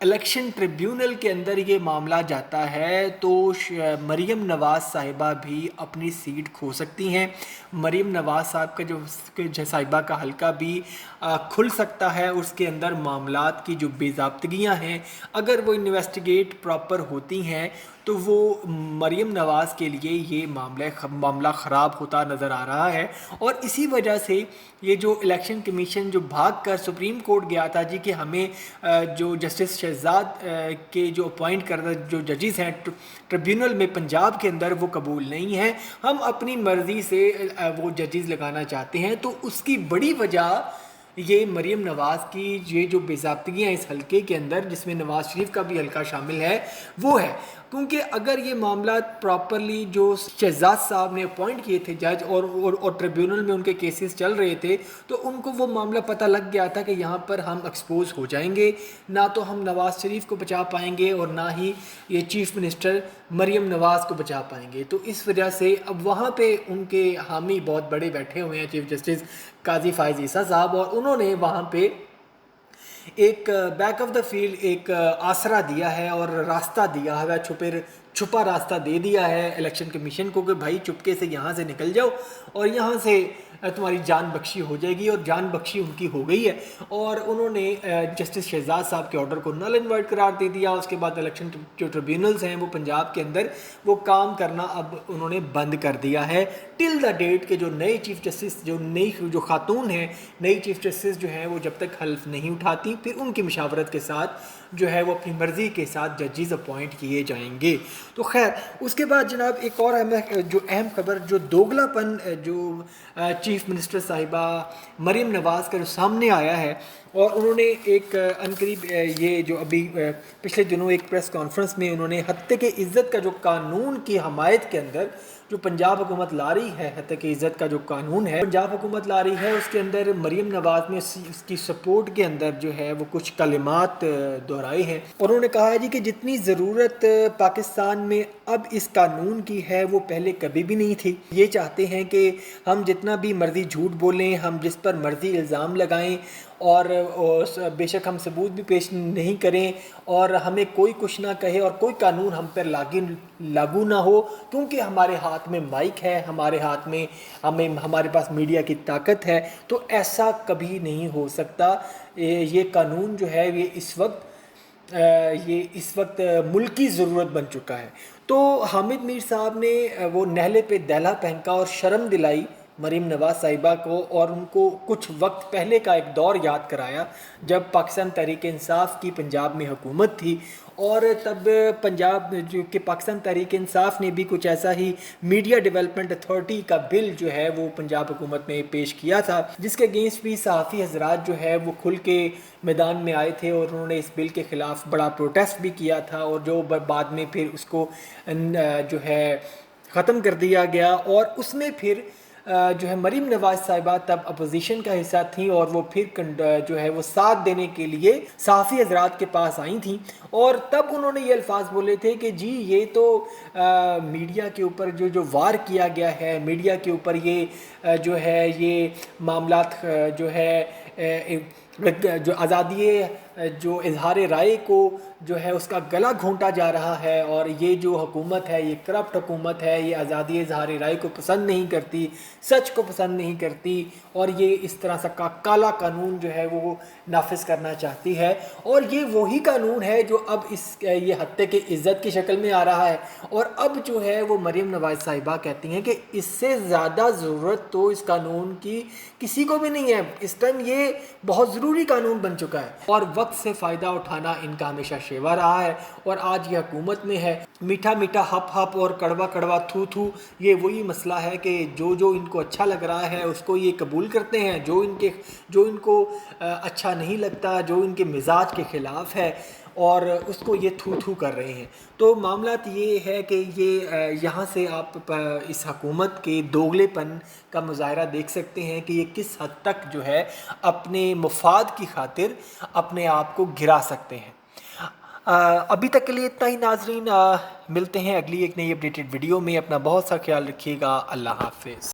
Election tribunal کے اندر یہ معاملہ جاتا ہے تو مریم نواز صاحبہ بھی اپنی سیٹ کھو سکتی ہیں. مریم نواز صاحب کا جو صاحبہ کا حلقہ بھی کھل سکتا ہے. اس کے اندر معاملات کی جو بے ضابطگیاں ہیں اگر وہ انویسٹیگیٹ پراپر ہوتی ہیں تو وہ مریم نواز کے لیے یہ معاملہ خراب ہوتا نظر آ رہا ہے. اور اسی وجہ سے یہ جو الیکشن کمیشن جو بھاگ کر سپریم کورٹ گیا تھا جی کہ ہمیں جو جسٹس شہزاد کے جو اپوائنٹ کردہ جو ججز ہیں ٹریبیونل میں پنجاب کے اندر وہ قبول نہیں ہیں, ہم اپنی مرضی سے وہ ججز لگانا چاہتے ہیں, تو اس کی بڑی وجہ یہ مریم نواز کی یہ جو بے ضابطگیاں اس حلقے کے اندر جس میں نواز شریف کا بھی حلقہ شامل ہے وہ ہے. کیونکہ اگر یہ معاملات پراپرلی جو شہزاد صاحب نے اپوائنٹ کیے تھے جج اور ٹریبیونل میں ان کے کیسز چل رہے تھے تو ان کو وہ معاملہ پتہ لگ گیا تھا کہ یہاں پر ہم ایکسپوز ہو جائیں گے, نہ تو ہم نواز شریف کو بچا پائیں گے اور نہ ہی یہ چیف منسٹر مریم نواز کو بچا پائیں گے. تو اس وجہ سے اب وہاں پہ ان کے حامی بہت بڑے بیٹھے ہوئے ہیں, چیف جسٹس قاضی فائز عیسیٰ صاحب, اور انہوں نے وہاں پہ ایک بیک آف دا فیلڈ ایک آسرا دیا ہے اور راستہ دیا ہے, چھپا راستہ دے دیا ہے الیکشن کمیشن کو کہ بھائی چپکے سے یہاں سے نکل جاؤ اور یہاں سے تمہاری جان بخشی ہو جائے گی, اور جان بخشی ان کی ہو گئی ہے. اور انہوں نے جسٹس شہزاد صاحب کے آرڈر کو نل اینڈ وائڈ قرار دے دیا. اس کے بعد الیکشن جو ٹریبیونلز ہیں وہ پنجاب کے اندر وہ کام کرنا اب انہوں نے بند کر دیا ہے ٹل دا ڈیٹ کہ جو نئے چیف جسٹس جو خاتون ہیں نئی چیف جسٹس جو ہیں وہ جب تک حلف نہیں اٹھاتی پھر ان کی مشاورت کے ساتھ جو ہے وہ اپنی مرضی کے ساتھ ججز اپوائنٹ کیے جائیں گے. تو خیر اس کے بعد جناب ایک اور اہم خبر جو دوگلا پن جو چیف منسٹر صاحبہ مریم نواز کا جو سامنے آیا ہے, اور انہوں نے ایک عنقریب یہ جو ابھی پچھلے دنوں ایک پریس کانفرنس میں انہوں نے حتیٰ کہ عزت کا جو قانون کی حمایت کے اندر جو پنجاب حکومت لا رہی ہے, حتیٰ کہ عزت کا جو قانون ہے پنجاب حکومت لا رہی ہے, اس کے اندر مریم نواز نے اس کی سپورٹ کے اندر جو ہے وہ کچھ کلمات دہرائے ہیں, اور انہوں نے کہا ہے جی کہ جتنی ضرورت پاکستان میں اب اس قانون کی ہے وہ پہلے کبھی بھی نہیں تھی. یہ چاہتے ہیں کہ ہم جتنا بھی مرضی جھوٹ بولیں, ہم جس پر مرضی الزام لگائیں اور بے شک ہم ثبوت بھی پیش نہیں کریں اور ہمیں کوئی کچھ نہ کہے اور کوئی قانون ہم پر لاگو نہ ہو, کیونکہ ہمارے ہاتھ میں مائک ہے, ہمارے ہاتھ میں ہمارے پاس میڈیا کی طاقت ہے, تو ایسا کبھی نہیں ہو سکتا. یہ قانون جو ہے یہ اس وقت ملکی ضرورت بن چکا ہے. تو حامد میر صاحب نے وہ نہلے پہ دہلا پھینکا اور شرم دلائی مریم نواز صاحبہ کو, اور ان کو کچھ وقت پہلے کا ایک دور یاد کرایا جب پاکستان تحریک انصاف کی پنجاب میں حکومت تھی, اور تب پنجاب جو کہ پاکستان تحریک انصاف نے بھی کچھ ایسا ہی میڈیا ڈیولپمنٹ اتھارٹی کا بل جو ہے وہ پنجاب حکومت میں پیش کیا تھا, جس کے اگینسٹ بھی صحافی حضرات جو ہے وہ کھل کے میدان میں آئے تھے اور انہوں نے اس بل کے خلاف بڑا پروٹیسٹ بھی کیا تھا, اور جو بعد میں پھر اس کو جو ہے ختم کر دیا گیا. اور اس میں پھر جو ہے مریم نواز صاحبہ تب اپوزیشن کا حصہ تھیں اور وہ پھر جو ہے وہ ساتھ دینے کے لیے صحافی حضرات کے پاس آئی تھیں, اور تب انہوں نے یہ الفاظ بولے تھے کہ جی یہ تو میڈیا کے اوپر جو وار کیا گیا ہے, میڈیا کے اوپر یہ جو ہے یہ معاملات جو ہے جو آزادی جو اظہار رائے کو جو ہے اس کا گلا گھونٹا جا رہا ہے, اور یہ جو حکومت ہے یہ کرپٹ حکومت ہے, یہ آزادی اظہار رائے کو پسند نہیں کرتی, سچ کو پسند نہیں کرتی, اور یہ اس طرح سے کالا قانون جو ہے وہ نافذ کرنا چاہتی ہے. اور یہ وہی قانون ہے جو اب یہ حتیٰ کہ عزت کی شکل میں آ رہا ہے, اور اب جو ہے وہ مریم نواز صاحبہ کہتی ہیں کہ اس سے زیادہ ضرورت تو اس قانون کی کسی کو بھی نہیں ہے. اس ٹائم یہ بہت ضروری قانون بن چکا ہے, اور وقت سے فائدہ اٹھانا ان کا ہمیشہ شیوا رہا ہے, اور آج یہ حکومت میں ہے. میٹھا میٹھا ہپ ہپ اور کڑوا کڑوا تھو تھو, یہ وہی مسئلہ ہے کہ جو ان کو اچھا لگ رہا ہے اس کو یہ قبول کرتے ہیں, جو ان کو اچھا نہیں لگتا, جو ان کے مزاج کے خلاف ہے, اور اس کو یہ تھو تھو کر رہے ہیں. تو معاملات یہ ہے کہ یہ یہاں سے آپ اس حکومت کے دوگلے پن کا مظاہرہ دیکھ سکتے ہیں کہ یہ کس حد تک جو ہے اپنے مفاد کی خاطر اپنے آپ کو گرا سکتے ہیں. ابھی تک کے لیے اتنا ہی ناظرین, ملتے ہیں اگلی ایک نئی اپڈیٹڈ ویڈیو میں. اپنا بہت سا خیال رکھیے گا. اللہ حافظ.